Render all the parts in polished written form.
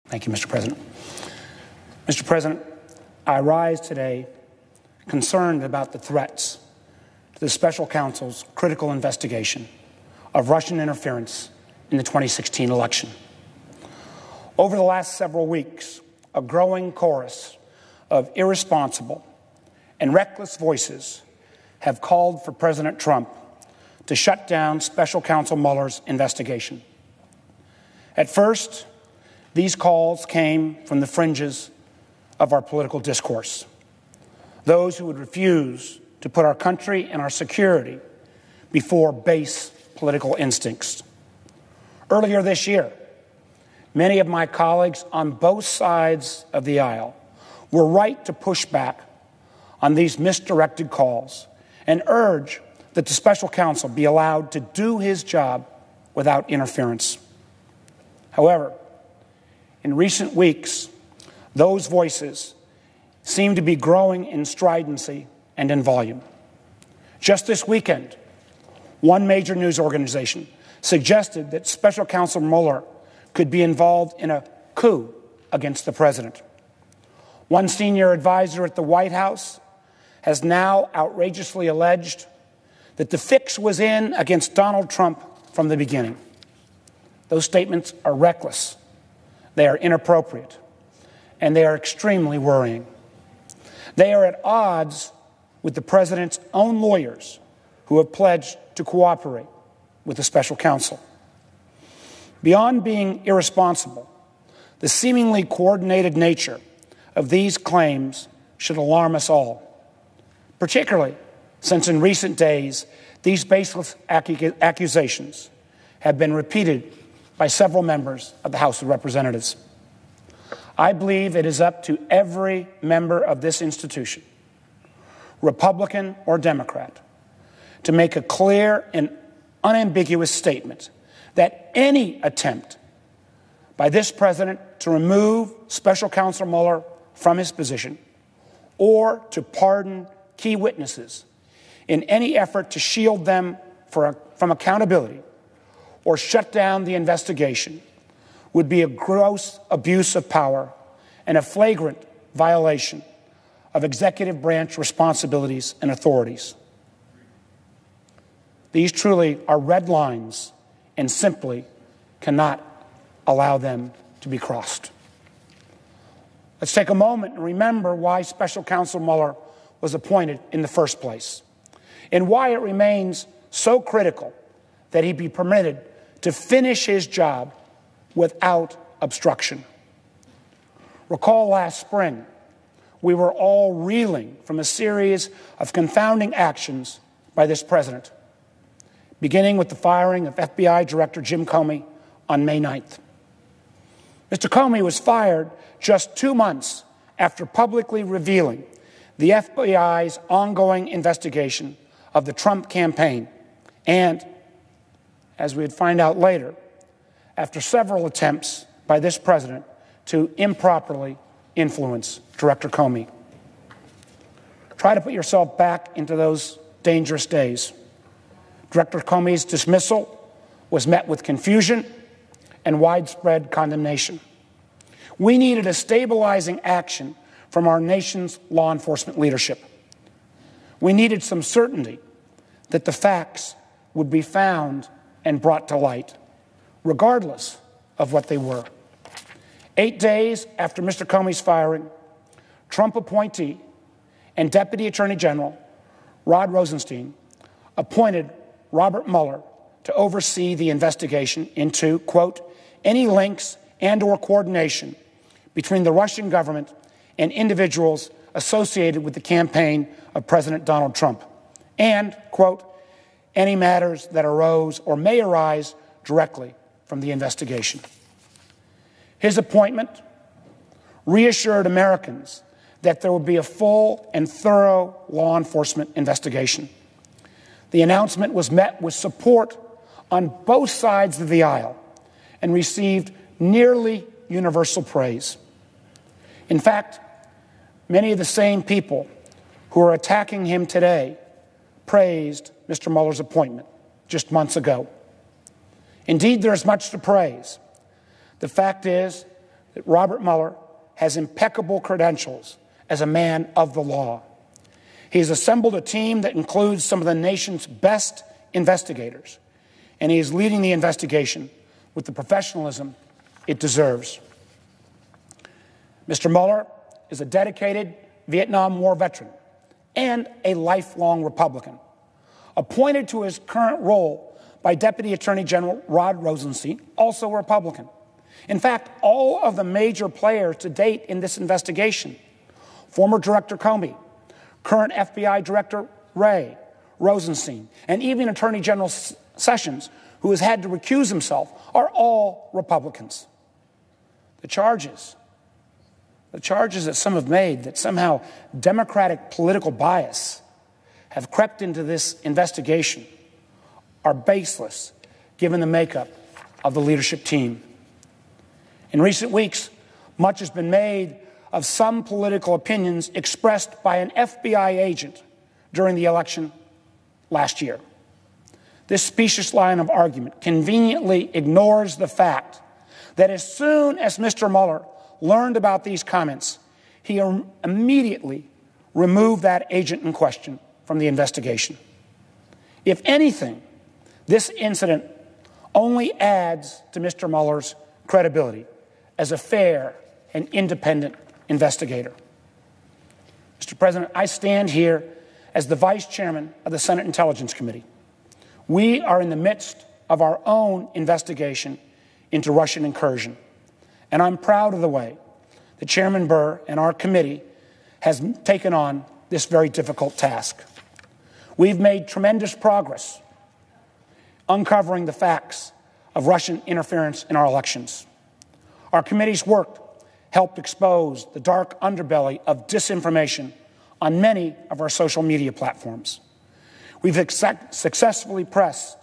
Thank you, Mr. President. Mr. President, I rise today concerned about the threats to the special counsel's critical investigation of Russian interference in the 2016 election. Over the last several weeks, a growing chorus of irresponsible and reckless voices have called for President Trump to shut down Special Counsel Mueller's investigation. At first, these calls came from the fringes of our political discourse, those who would refuse to put our country and our security before base political instincts. Earlier this year, many of my colleagues on both sides of the aisle were right to push back on these misdirected calls and urge that the special counsel be allowed to do his job without interference. However, in recent weeks, those voices seem to be growing in stridency and in volume. Just this weekend, one major news organization suggested that Special Counsel Mueller could be involved in a coup against the president. One senior advisor at the White House has now outrageously alleged that the fix was in against Donald Trump from the beginning. Those statements are reckless, they are inappropriate, and they are extremely worrying. They are at odds with the president's own lawyers who have pledged to cooperate with the special counsel. Beyond being irresponsible, the seemingly coordinated nature of these claims should alarm us all, particularly since in recent days these baseless accusations have been repeated by several members of the House of Representatives. I believe it is up to every member of this institution, Republican or Democrat, to make a clear and unambiguous statement that any attempt by this president to remove Special Counsel Mueller from his position or to pardon key witnesses in any effort to shield them from accountability or shut down the investigation would be a gross abuse of power and a flagrant violation of executive branch responsibilities and authorities. These truly are red lines and simply cannot allow them to be crossed. Let's take a moment and remember why Special Counsel Mueller was appointed in the first place and why it remains so critical that he be permitted to finish his job without obstruction. Recall last spring, we were all reeling from a series of confounding actions by this president, beginning with the firing of FBI Director Jim Comey on May 9th. Mr. Comey was fired just 2 months after publicly revealing the FBI's ongoing investigation of the Trump campaign and, as we'd find out later, after several attempts by this president to improperly influence Director Comey. Try to put yourself back into those dangerous days. Director Comey's dismissal was met with confusion and widespread condemnation. We needed a stabilizing action from our nation's law enforcement leadership. We needed some certainty that the facts would be found and brought to light, regardless of what they were. 8 days after Mr. Comey's firing, Trump appointee and Deputy Attorney General Rod Rosenstein appointed Robert Mueller to oversee the investigation into, quote, any links and or coordination between the Russian government and individuals associated with the campaign of President Donald Trump, and, quote, any matters that arose or may arise directly from the investigation. His appointment reassured Americans that there would be a full and thorough law enforcement investigation. The announcement was met with support on both sides of the aisle and received nearly universal praise. In fact, many of the same people who are attacking him today praised Mr. Mueller's appointment just months ago. Indeed, there is much to praise. The fact is, that Robert Mueller has impeccable credentials as a man of the law. He has assembled a team that includes some of the nation's best investigators, and he is leading the investigation with the professionalism it deserves. Mr. Mueller is a dedicated Vietnam War veteran and a lifelong Republican, appointed to his current role by Deputy Attorney General Rod Rosenstein, also a Republican. In fact, all of the major players to date in this investigation, former Director Comey, current FBI Director Wray, Rosenstein, and even Attorney General Sessions, who has had to recuse himself, are all Republicans. The charges that some have made that somehow Democratic political bias have crept into this investigation are baseless, given the makeup of the leadership team. In recent weeks, much has been made of some political opinions expressed by an FBI agent during the election last year. This specious line of argument conveniently ignores the fact that as soon as Mr. Mueller learned about these comments, he immediately removed that agent in question from the investigation. If anything, this incident only adds to Mr. Mueller's credibility as a fair and independent investigator. Mr. President, I stand here as the Vice Chairman of the Senate Intelligence Committee. We are in the midst of our own investigation into Russian incursion, and I'm proud of the way that Chairman Burr and our committee has taken on this very difficult task. We've made tremendous progress uncovering the facts of Russian interference in our elections. Our committee's work helped expose the dark underbelly of disinformation on many of our social media platforms. We've successfully pressed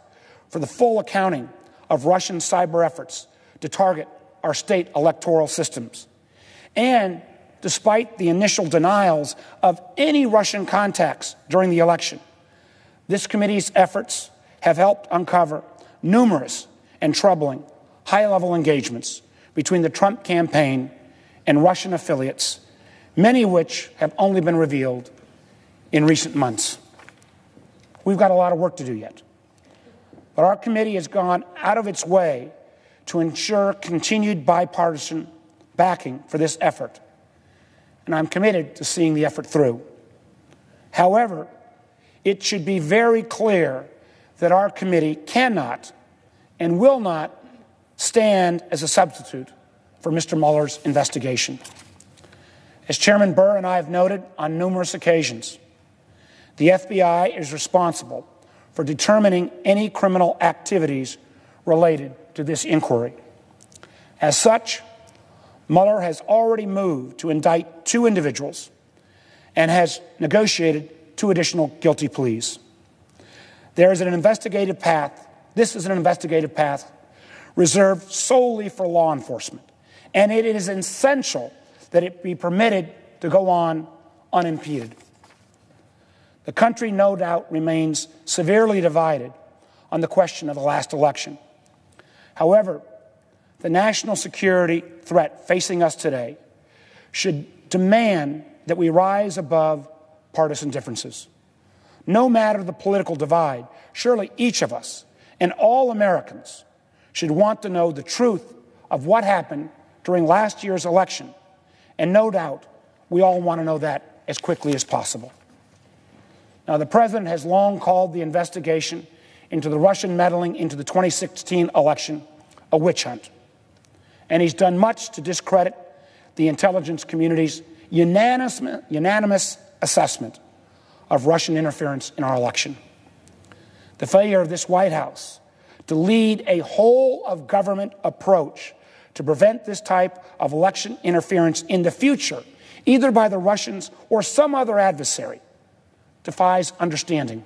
for the full accounting of Russian cyber efforts to target our state electoral systems. And despite the initial denials of any Russian contacts during the election, this committee's efforts have helped uncover numerous and troubling high-level engagements between the Trump campaign and Russian affiliates, many of which have only been revealed in recent months. We've got a lot of work to do yet, but our committee has gone out of its way to ensure continued bipartisan backing for this effort, and I'm committed to seeing the effort through. However, it should be very clear that our committee cannot and will not stand as a substitute for Mr. Mueller's investigation. As Chairman Burr and I have noted on numerous occasions, the FBI is responsible for determining any criminal activities related to this inquiry. As such, Mueller has already moved to indict 2 individuals and has negotiated 2 additional guilty pleas. This is an investigative path reserved solely for law enforcement, and it is essential that it be permitted to go on unimpeded. The country, no doubt, remains severely divided on the question of the last election. However, the national security threat facing us today should demand that we rise above partisan differences. No matter the political divide, surely each of us and all Americans should want to know the truth of what happened during last year's election, and no doubt we all want to know that as quickly as possible. Now, the President has long called the investigation into the Russian meddling into the 2016 election a witch hunt, and he's done much to discredit the intelligence community's unanimous assessment of Russian interference in our election. The failure of this White House to lead a whole-of-government approach to prevent this type of election interference in the future, either by the Russians or some other adversary, defies understanding.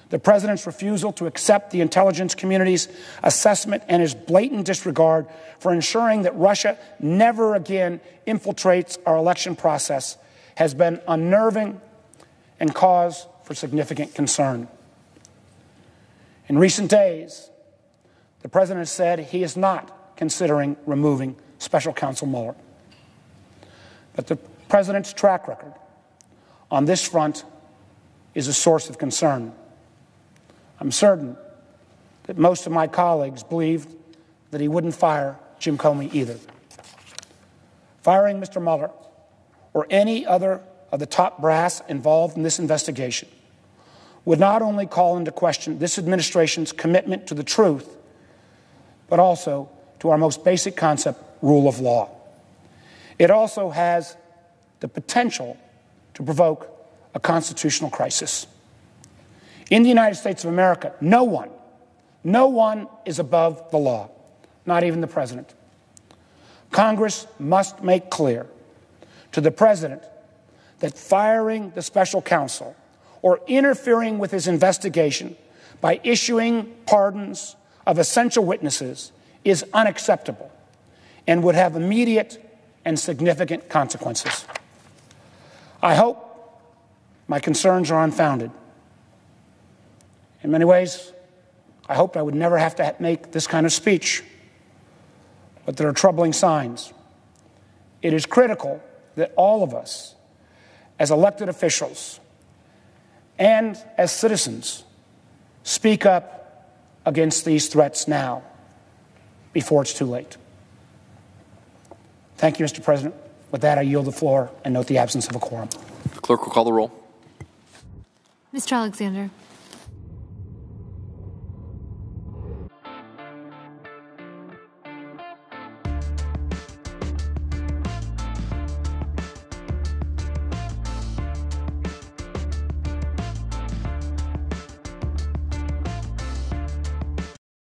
The President's refusal to accept the intelligence community's assessment and his blatant disregard for ensuring that Russia never again infiltrates our election process has been unnerving and cause for significant concern. In recent days, the President said he is not considering removing Special Counsel Mueller. But the President's track record on this front is a source of concern. I'm certain that most of my colleagues believed that he wouldn't fire Jim Comey either. Firing Mr. Mueller or any other of the top brass involved in this investigation would not only call into question this administration's commitment to the truth, but also to our most basic concept, rule of law. It also has the potential to provoke a constitutional crisis. In the United States of America, no one is above the law, not even the President. Congress must make clear to the President that firing the special counsel or interfering with his investigation by issuing pardons of essential witnesses is unacceptable and would have immediate and significant consequences. I hope my concerns are unfounded. In many ways, I hoped I would never have to make this kind of speech, but there are troubling signs. It is critical that all of us, as elected officials and as citizens, speak up against these threats now, before it's too late. Thank you, Mr. President. With that, I yield the floor and note the absence of a quorum. The clerk will call the roll. Mr. Alexander.